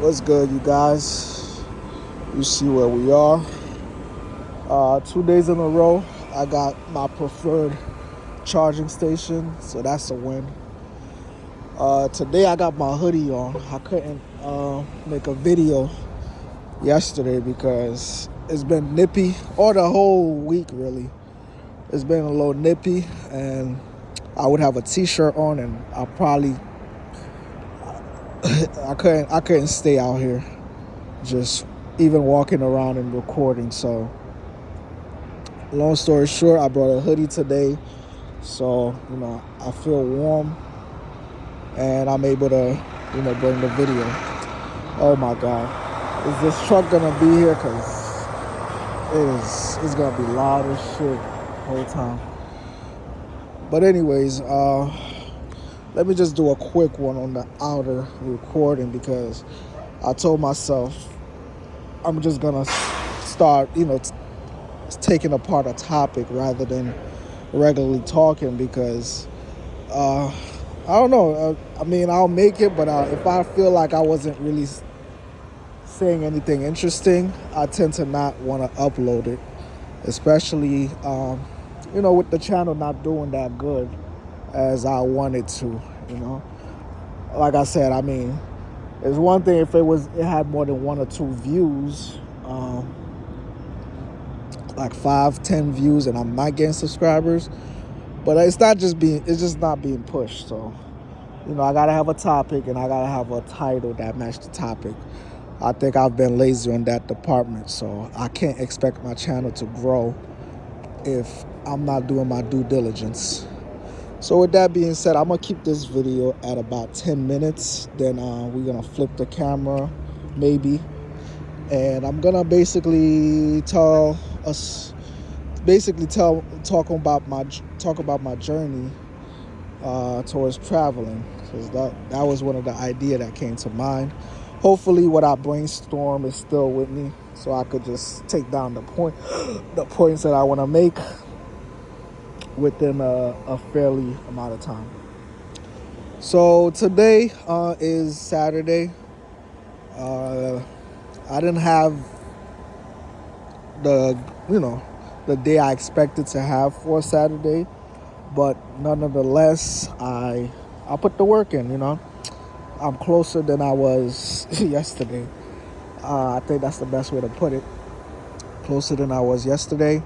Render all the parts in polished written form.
What's good, you guys? You see where we are. 2 days in a row, I got my preferred charging station, so that's a win. Today I got my hoodie on. I couldn't make a video yesterday because it's been nippy, or the whole week really. It's been a little nippy, and I would have a t-shirt on, and I couldn't stay out here just even walking around and recording. So long story short, I brought a hoodie today, so I feel warm and I'm able to bring the video. Oh my god, is this truck gonna be here? Because it's gonna be loud as shit the whole time. But anyways, let me just do a quick one on the outer recording, because I told myself I'm just gonna start taking apart a topic rather than regularly talking, because I don't know. I'll make it, but if I feel like I wasn't really saying anything interesting, I tend to not want to upload it, especially with the channel not doing that good as I wanted to. Like I said, it's one thing if it had more than 1 or 2 views, like 5-10 views, and I'm not getting subscribers. But it's just not being pushed. So I gotta have a topic, and I gotta have a title that matches the topic. I think I've been lazy on that department, so I can't expect my channel to grow if I'm not doing my due diligence. So with that being said, I'm gonna keep this video at about 10 minutes. Then we're gonna flip the camera, maybe, and I'm gonna talk about my journey towards traveling, because that was one of the ideas that came to mind. Hopefully what I brainstorm is still with me, so I could just take down the points that I want to make within a fairly amount of time. So today is Saturday. I didn't have the day I expected to have for Saturday, but nonetheless, I put the work in. I'm closer than I was yesterday. I think that's the best way to put it. Closer than I was yesterday.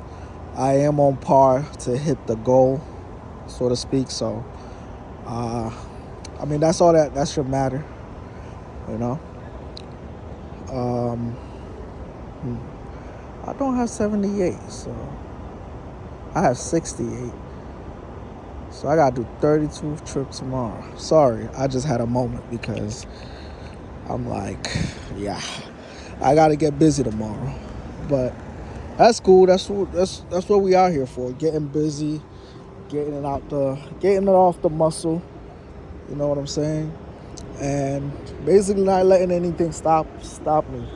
I am on par to hit the goal, so to speak. So, that's all that should matter. I don't have 78, so I have 68. So I gotta do 32 trips tomorrow. Sorry, I just had a moment, because I'm like, yeah, I gotta get busy tomorrow. But that's cool. That's what we out here for. Getting busy, getting it off the muscle. You know what I'm saying? And basically not letting anything stop me.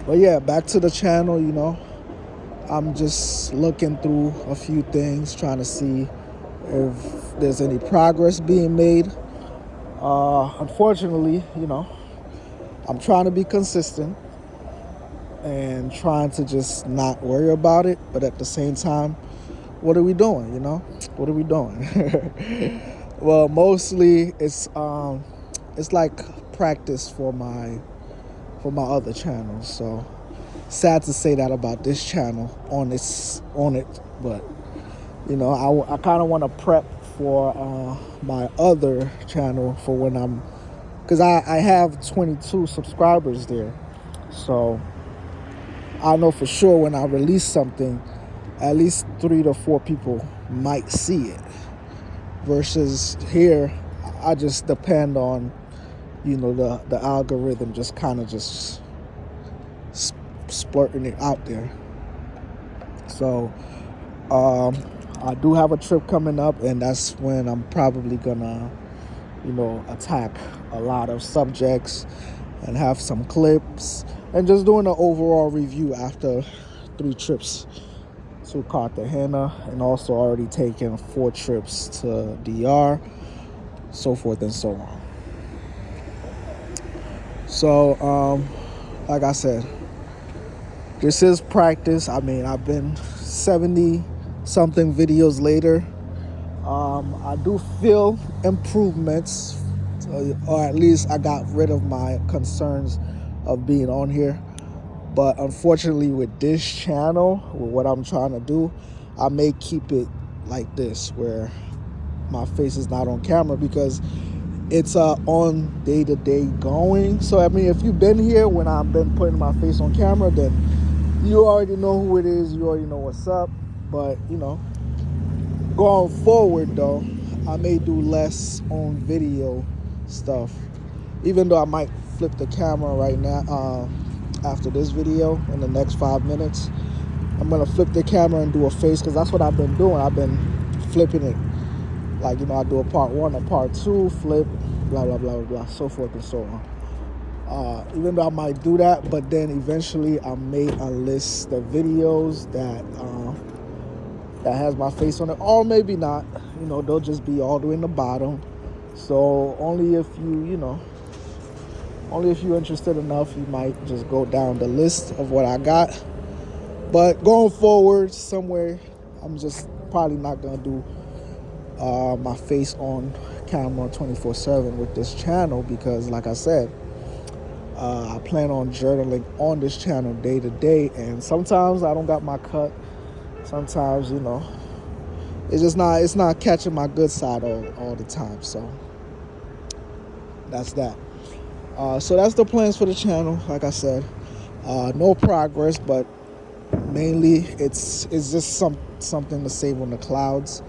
But yeah, back to the channel. I'm just looking through a few things, trying to see if there's any progress being made. Unfortunately, I'm trying to be consistent and trying to just not worry about it. But at the same time, what are we doing? What are we doing? Well, mostly it's like practice for my other channels. So sad to say that about this channel on it, but I kind of want to prep for my other channel for when because I have 22 subscribers there. So I know for sure when I release something, at least 3 to 4 people might see it. Versus here, I just depend on the algorithm just kind of just splurting it out there. So I do have a trip coming up, and that's when I'm probably gonna attack a lot of subjects and have some clips, and just doing an overall review after 3 trips to Cartagena, and also already taken 4 trips to DR, so forth and so on. So, like I said, this is practice. I mean, I've been 70 something videos later. I do feel improvements, or at least I got rid of my concerns of being on here. But unfortunately, with this channel, with what I'm trying to do, I may keep it like this, where my face is not on camera, because it's on day-to-day going. So I mean, if you've been here when I've been putting my face on camera, then you already know who it is, you already know what's up. But you know, going forward though, I may do less on video stuff, even though I might flip the camera right now. After this video, in the next 5 minutes, I'm gonna flip the camera and do a face, because that's what I've been doing. I've been flipping it, like, you know, I do a part 1, a part 2, flip, blah blah blah blah, so forth and so on. Even though I might do that, but then eventually I may unlist the videos that has my face on it, or maybe not. You know, they'll just be all the way in the bottom. So only if you're interested enough, you might just go down the list of what I got. But going forward, somewhere, I'm just probably not gonna do my face on camera 24/7 with this channel, because like I said, I plan on journaling on this channel day to day, and sometimes I don't got my cut. Sometimes, you know, it's not catching my good side all the time. So that's that. So that's the plans for the channel. Like I said, no progress, but mainly it's just something to save on the clouds.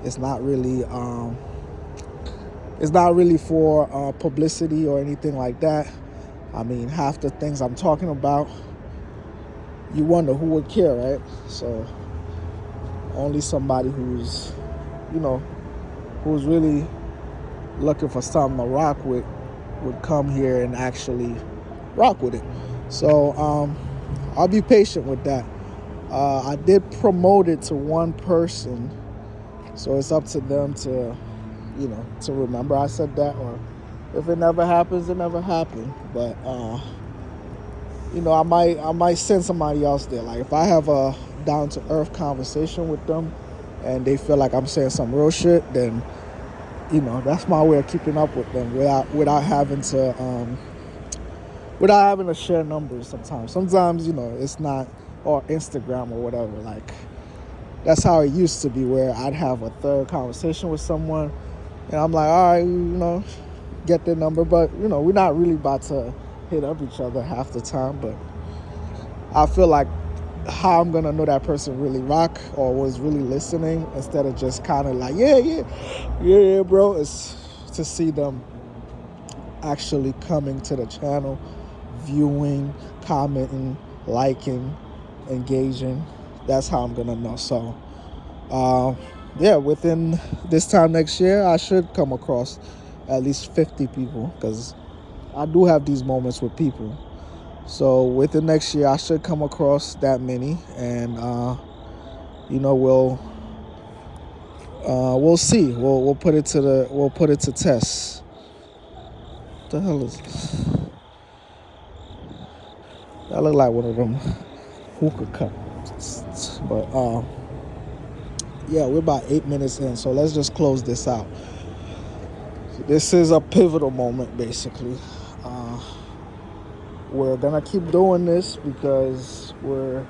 It's not really for publicity or anything like that. I mean, half the things I'm talking about, you wonder who would care, right? So only somebody who's really looking for something to rock with would come here and actually rock with it. So I'll be patient with that. I did promote it to one person, so it's up to them to remember I said that, or if it never happens, it never happened. But I might send somebody else there. Like if I have a down to earth conversation with them and they feel like I'm saying some real shit, then that's my way of keeping up with them without having to share numbers. Sometimes it's not, or Instagram or whatever. Like that's how it used to be, where I'd have a third conversation with someone and I'm like, all right, get their number, but we're not really about to hit up each other half the time. But I feel like how I'm gonna know that person really rock or was really listening, instead of just kind of like yeah bro, is to see them actually coming to the channel, viewing, commenting, liking, engaging. That's how I'm gonna know. So within this time next year, I should come across at least 50 people, because I do have these moments with people. So within next year, I should come across that many, and we'll see. We'll put it to test. What the hell is this? That look like one of them hookah cups. But we're about 8 minutes in, so let's just close this out. This is a pivotal moment, basically. We're gonna keep doing this because we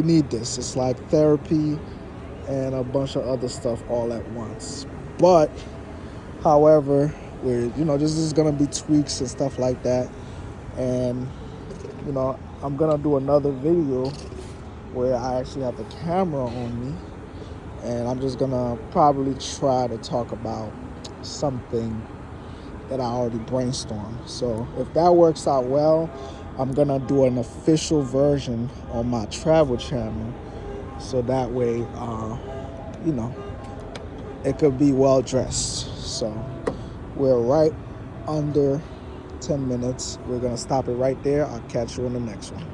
need this. It's like therapy and a bunch of other stuff all at once. But however, this is gonna be tweaks and stuff like that. And I'm gonna do another video where I actually have the camera on me, and I'm just gonna probably try to talk about something that I already brainstormed. So if that works out well, I'm gonna do an official version on my travel channel, so that way it could be well dressed. So we're right under 10 minutes. We're gonna stop it right there. I'll catch you in the next one.